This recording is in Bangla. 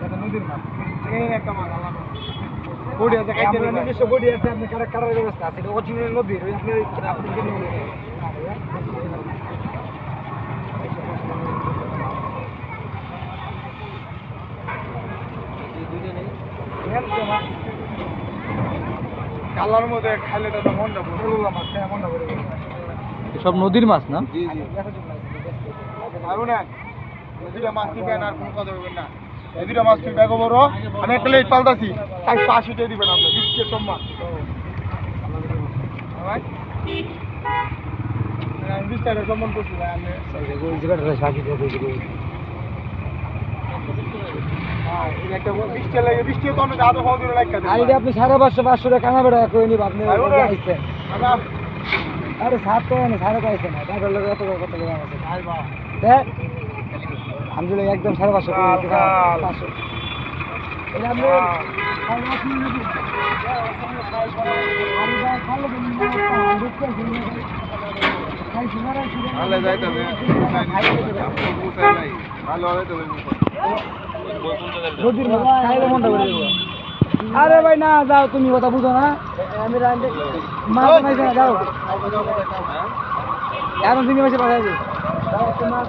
এটা নদীর মাছ এই একটা মাছ আলাদা বডি আছে কাইতে নিজস্ব বডি আছে আপনি কাটার ব্যবস্থা আছে এটা অরিজিনাল নদীর ওই আপনি কিনে নিয়ে কালার মধ্যে খাইলে তো মনটা ভরে মাছ খায় মনটা ভরে সব নদীর মাছ না? জি জি আর না নদীর মাছ দিবেন আর কোনো কথা বলবেন না এই দুটো মাছ কি ব্যাগ বড় আমি একটা লেট পাল্টাছি 480 টাকা দিবেন আপনি 20 কে সম্মান ভাই আমি 20 টাকা সম্মান করছি ভাই আমি ওই জায়গাটা 60 টাকা করে দিব। হ্যাঁ এই একটা 20 টাকা লাগে 20 টাকা তো আমি দাদা খাওয়া দিলে লাগা দেব আর এটা আপনি 550 500 টাকা কানা বেড়া কই নিব আপনি আইছেন আরে 7 টাকা না 5.5 না টাকা লাগে কত কত টাকা আছে ভাই বাহ দেখ আমি বলি একদম 550 টাকা 500 এটা আপনি ভালো যাইতে হবে ভালো হইতে হবে নদীর মাছ খাইলে মনটা ভরে যাবে। আরে ভাই না যাও তুমি কথা বুঝো না আমি রাইন্দে মাছ বানাইছে না যাও এখন তুমি বসে পাঠাবে মাছ